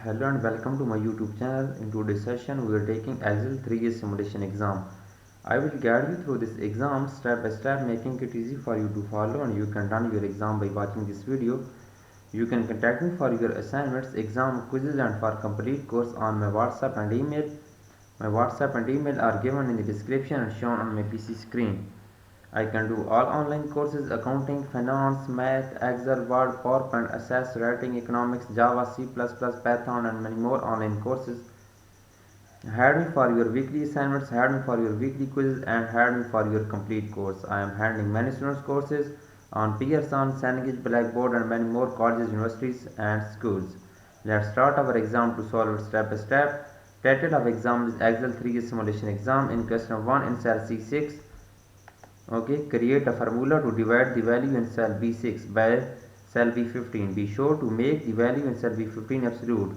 Hello and welcome to my YouTube channel. In today's session, we are taking Excel 3 year simulation exam. I will guide you through this exam step by step, making it easy for you to follow, and you can run your exam by watching this video. You can contact me for your assignments, exam quizzes, and for complete course on my WhatsApp and email. My WhatsApp and email are given in the description and shown on my PC screen. I can do all online courses: accounting, finance, math, Excel, Word, PowerPoint, Access, writing, economics, Java, C++, Python, and many more online courses. Hire me for your weekly assignments, hire me for your weekly quizzes, and hire me for your complete course. I am handling many students courses on Pearson, Cengage, Blackboard, and many more colleges, universities, and schools. Let's start our exam to solve it step by step. Title of exam is Excel 3 simulation exam. In question 1 in cell C6, okay, create a formula to divide the value in cell B6 by cell B15. Be sure to make the value in cell B15 absolute.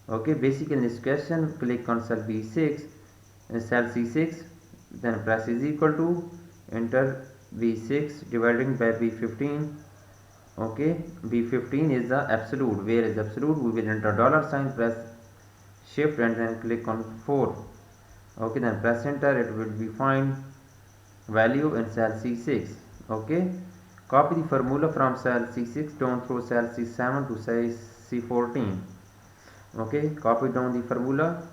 Okay, basically in this question, click on cell B6 in cell C6, then press is equal to, enter B6 dividing by B15. Okay, B15 is the absolute. Where is absolute? We will enter dollar sign, press shift, and then click on 4. Okay, then press enter. It will be find value in cell C6. Okay, copy the formula from cell C6 down through cell C7 to say C14. Okay, copy down the formula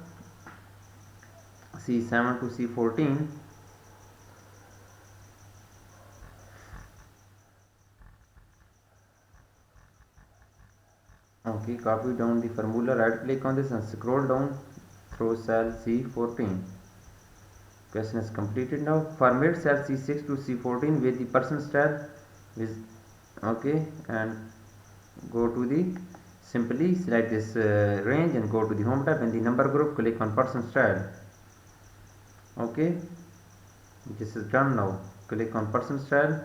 C7 to C14. Okay, copy down the formula, right click on this and scroll down through cell C14. Question is completed now. Format cell C6 to C14 with the person style with, okay, and go to the, simply select this range and go to the home tab. In the number group, click on person style. Okay, this is done now. Click on person style,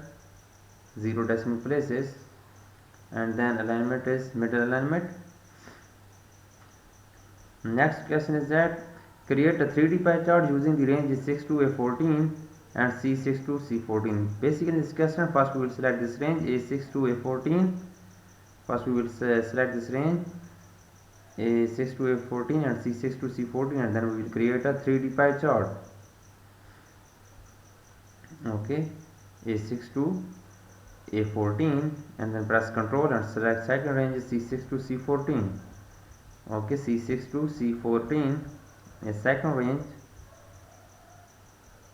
0 decimal places, and then alignment is middle alignment. Next question is that create a 3D pie chart using the range 6 to A14 and C6 to C14. Basically in this question, first we will select this range A6 to A14. First we will select this range A6 to A14 and C6 to C14, and then we will create a 3D pie chart. Okay, A6 to A14, and then press Ctrl and select second range C6 to C14. Okay, C6 to C14 is second range.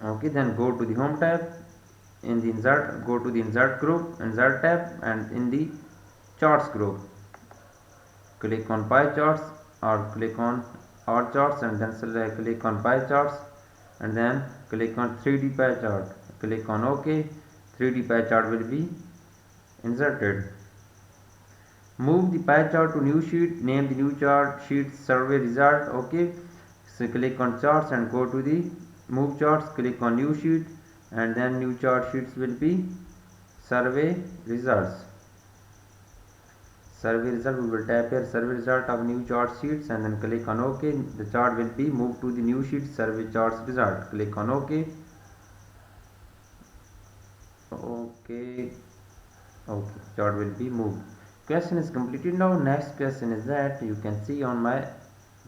Okay, then go to the home tab. In the insert, go to the insert group, insert tab, and in the charts group, click on pie charts or click on all charts, and then select, click on pie charts, and then click on 3D pie chart. Click on OK. 3D pie chart will be inserted. Move the pie chart to new sheet. Name the new chart sheet survey result. Okay, so click on charts and go to the move charts. Click on new sheet, and then new chart sheets will be survey results. Survey result, we will tap here survey result of new chart sheets, and then click on OK. The chart will be moved to the new sheet survey charts result. Click on OK. Okay, chart will be moved. Question is completed now. Next question is that you can see on my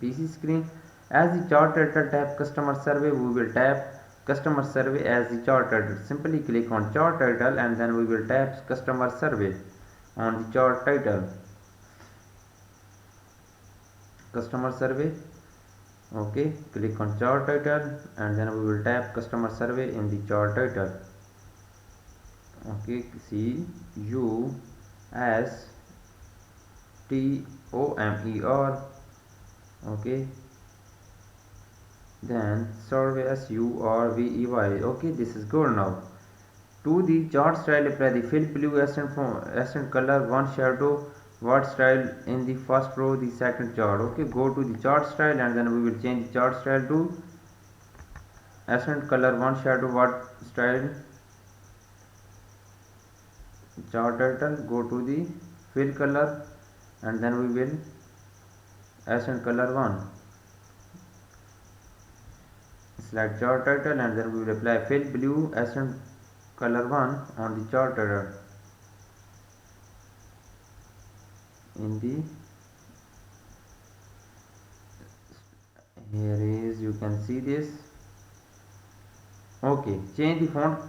PC screen, as the chart title tab customer survey, we will tap customer survey as the chart title. Simply click on chart title, and then we will tap customer survey on the chart title. Customer survey. Okay, click on chart title, and then we will tap customer survey in the chart title. Okay, CUSTOMER. Okay, then survey SURVEY. Okay, this is good now. To the chart style, apply the fill blue accent color one shadow word style in the first row, the second chart. Okay, go to the chart style, and then we will change the chart style to accent color one shadow word style. Chart title, go to the fill color, and then we will accent color 1. Select chart title, and then we will apply fill blue accent color 1 on the chart title in the Here is, you can see this. Okay, change the font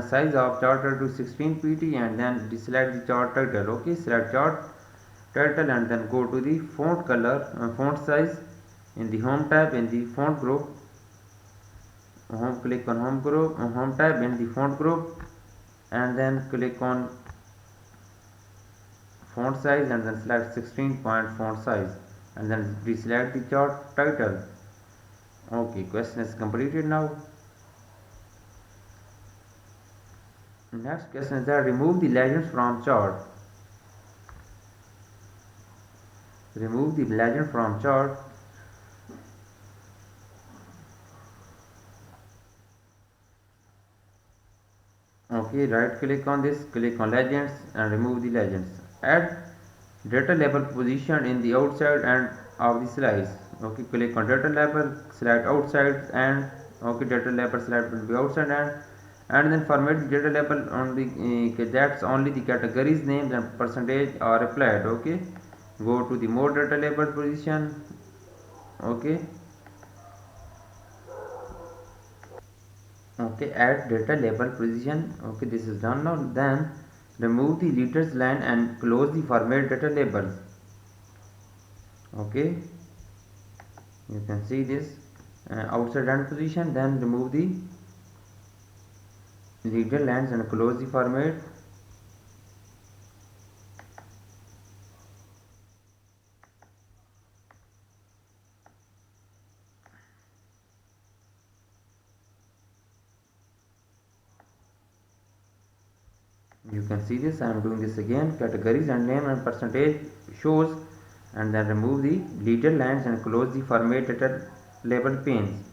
size of charter to 16 pt and then deselect the chart title. Okay, select chart title and then go to the font color, font size. In the home tab, in the font group, click on home group, home tab, in the font group, and then click on font size and then select 16 point font size and then deselect the chart title. Okay, question is completed now. Next question is that remove the legends from chart. Remove the legend from chart. Okay, right click on this, click on legends and remove the legends. Add data label position in the outside and of the slice. Okay, click on data label, select outside and okay, data label select will be outside and then format the data label on the that's only the categories names and percentage are applied. Okay, go to the more data label position. Okay, okay, add data label position. Okay, this is done now. Then remove the letters line and close the format data labels. Okay, you can see this outside and position. Then remove the leader lines and close the format. You can see this. I am doing this again. Categories and name and percentage shows and then remove the leader lines and close the format data label panes.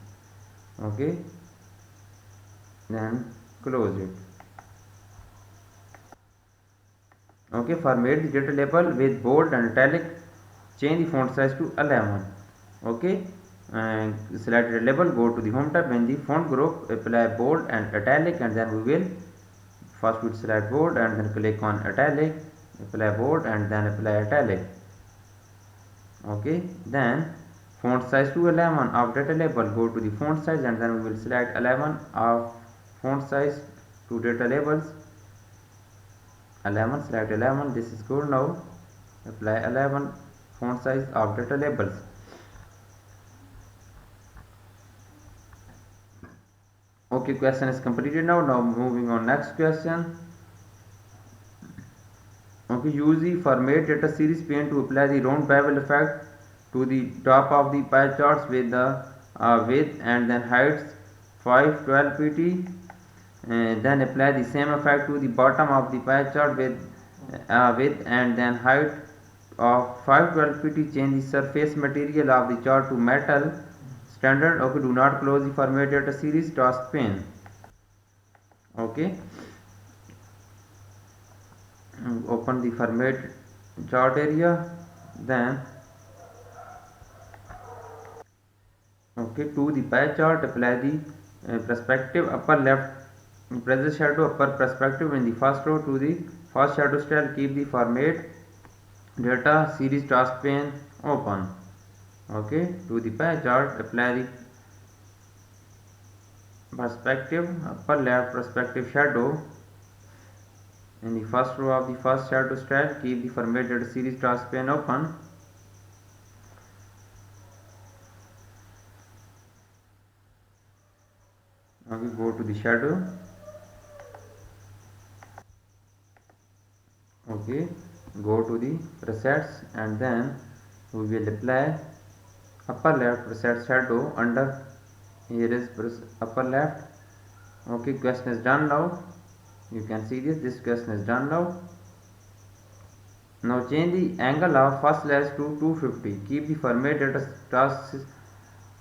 Okay, then close it. Okay, format the data label with bold and italic. Change the font size to 11. Okay, and select the label, go to the home tab and the font group, apply bold and italic, and then we will first we select bold and then click on italic, apply bold and then apply italic. Okay, then font size to 11 of data label, go to the font size and then we will select 11 of font size to data labels. 11, select 11, this is good. Now apply 11 font size of data labels. Okay, question is completed now. Now moving on next question. Okay, use the format data series pane to apply the round bevel effect to the top of the pie charts with the width and then heights 512 pt. Then apply the same effect to the bottom of the pie chart with width and then height of 512 pt. Change the surface material of the chart to metal standard. Okay, do not close the format data series task pane. Okay, open the format chart area, then okay, to the pie chart apply the perspective upper left, press the shadow upper perspective in the first row to the first shadow style. Keep the format data series task pane open. Okay, to the pie chart apply the perspective upper left perspective shadow in the first row of the first shadow style. Keep the format data series task pane open. Okay, go to the shadow. Okay, go to the presets and then we will apply upper left preset shadow under. Here is upper left. Okay, question is done now. You can see this question is done now. Now change the angle of first slash to 250. Keep the format data task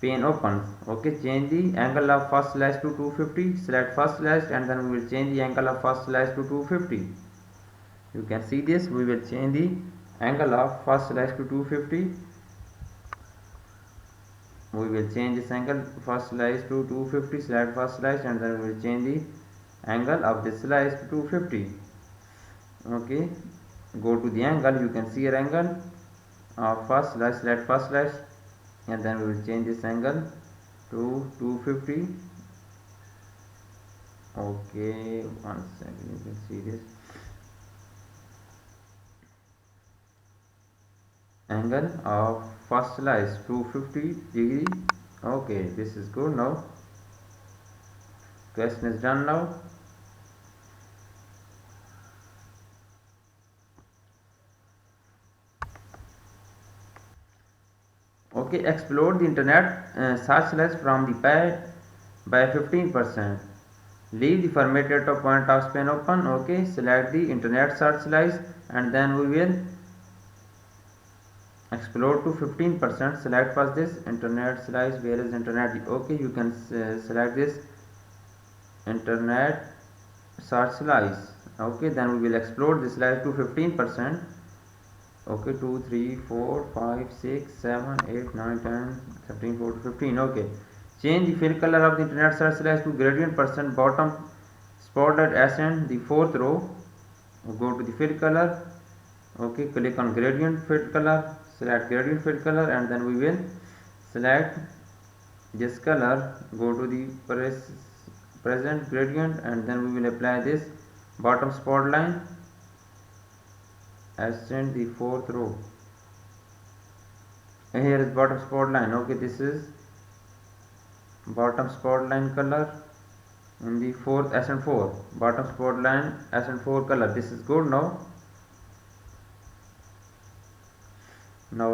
pane open. Okay, change the angle of first slash to 250. Select first slash and then we will change the angle of first slash to 250. You can see this. We will change the angle of first slash to 250. We will change this angle first slice to 250. Select first slice and then we will change the angle of this slice to 250. Okay, go to the angle. You can see your angle of first slice. Select first slice and then we will change this angle to 250. Okay, one second, you can see this angle of first slice 250 degree. Okay, this is good. Now question is done. Now okay, explore the internet search list from the page by 15%. Leave the formatted top point task pane open. Okay, select the internet search slice and then we will explore to 15%. Select first this internet slice. Where is internet? Okay, you can select this internet search slice. Okay, then we will explore this slice to 15%. Okay, 2 3 4 5 6 7 8 9 10 13 14 15. Okay, change the fill color of the internet search slice to gradient percent bottom spotlight ascend the fourth row. Go to the fill color. Okay, click on gradient fill color, select gradient fill color and then we will select this color. Go to the present gradient and then we will apply this bottom spot line, ascend the fourth row. And here is bottom spot line. Okay, this is bottom spot line color in the fourth ascend 4, bottom spot line ascend 4 color. This is good. Now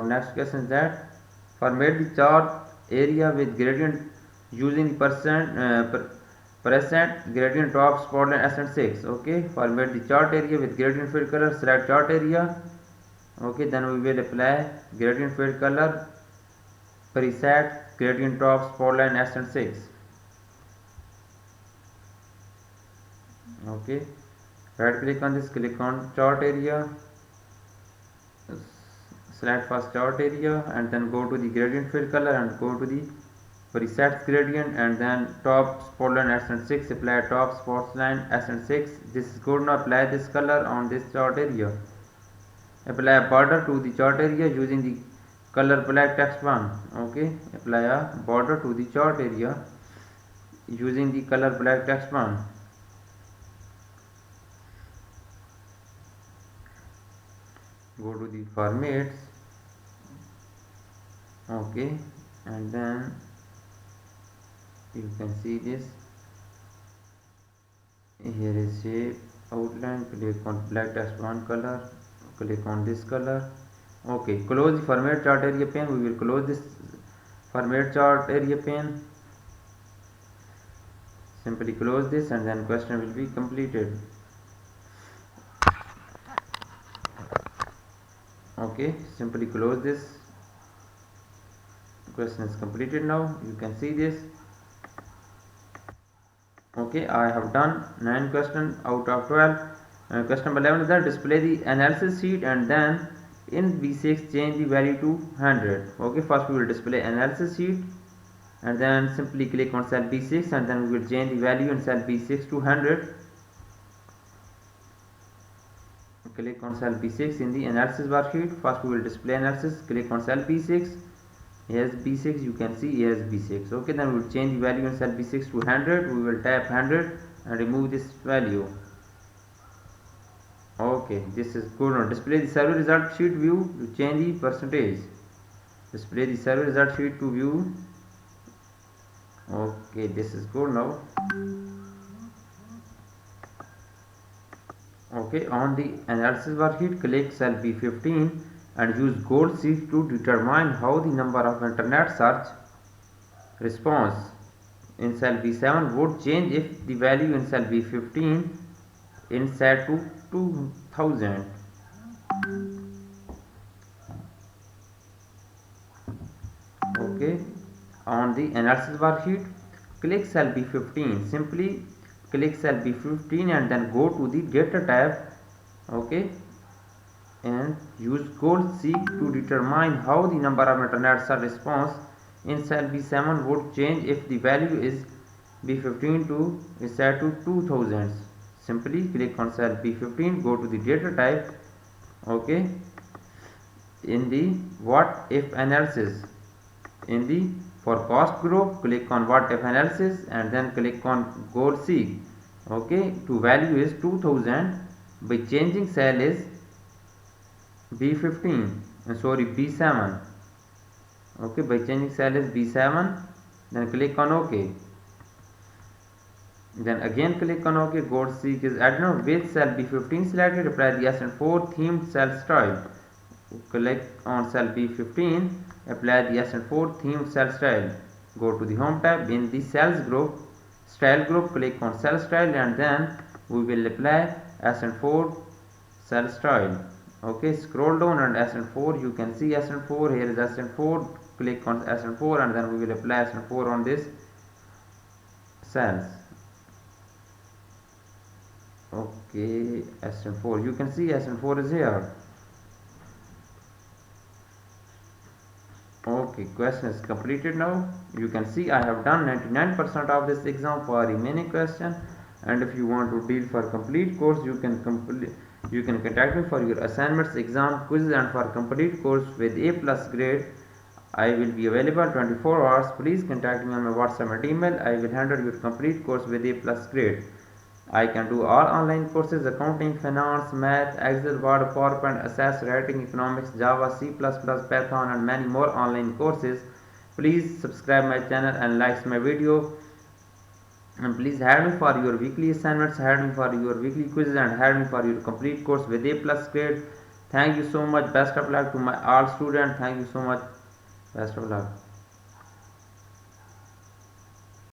next question is that format the chart area with gradient using the percent gradient top spotlight ascend 6. Okay, format the chart area with gradient fill color, select chart area. Okay, then we will apply gradient fill color preset gradient top spotlight ascend 6. Okay, right click on this, click on chart area, select first chart area and then go to the gradient fill color and go to the preset gradient and then top spotlight ascend 6, apply top spotlight ascend 6. This is good. Now apply this color on this chart area, apply a border to the chart area using the color black text one. Okay, apply a border to the chart area using the color black text one. Go to the formats. Okay, and then you can see this. Here is shape outline. Click on black text one color, click on this color. Okay, close the format chart area pane. We will close this format chart area pane. Simply close this and then question will be completed. Okay, simply close this. Question is completed. Now you can see this. Okay, I have done 9 questions out of 12. Question number 11 is that display the analysis sheet and then in B6 change the value to 100. Okay, first we will display analysis sheet and then simply click on cell B6 and then we will change the value in cell B6 to 100. Click on cell B6 in the analysis worksheet. First we will display analysis, click on cell B6. Here's B6, you can see here's B6. Okay, then we will change the value in cell B6 to 100. We will tap 100 and remove this value. Okay, this is good. Now display the survey result sheet view to change the percentage. Display the survey result sheet to view. Okay, this is good. Now okay, on the analysis worksheet click cell B15 and use gold sheet to determine how the number of internet search response in cell B7 would change if the value in cell B15 is set to 2000. Okay, on the analysis worksheet click cell B15, simply click cell B15 and then go to the data tab. Okay, and use gold seek to determine how the number of internet search response in cell B7 would change if the value is B15 is set to 2000. Simply click on cell B15, go to the data type. Okay, in the what if analysis, In the for cost group, click on what if analysis and then click on goal seek. Okay, to value is 2000. By changing cell is B15, sorry, B7. Okay, by changing cell is B7, then click on OK. Then again click on OK. Goal seek is added with cell B15 selected. Apply the SN4 themed cell style. Click on cell B15. Apply the SN4 themed cell style. Go to the home tab. In the cells group, style group, click on cell style and then we will apply SN4 cell style. Okay, scroll down and SN4, you can see SN4. Here is SN4. Click on SN4 and then we will apply SN4 on this cells. Okay, SN4, you can see SN4 is here. Okay, question is completed now. You can see I have done 99% of this exam. For remaining question, and if you want to deal for complete course, you can contact me for your assignments, exam, quizzes, and for complete course with A+ grade. I will be available 24 hours. Please contact me on my WhatsApp and email. I will handle your complete course with A+ grade. I can do all online courses: accounting, finance, math, Excel, Word, PowerPoint, Access, writing, economics, Java, C++, Python, and many more online courses. Please subscribe my channel and like my video. And please hire me for your weekly assignments, hire me for your weekly quizzes, and hire me for your complete course with A+ grade. Thank you so much. Best of luck to my all students. Thank you so much. Best of luck.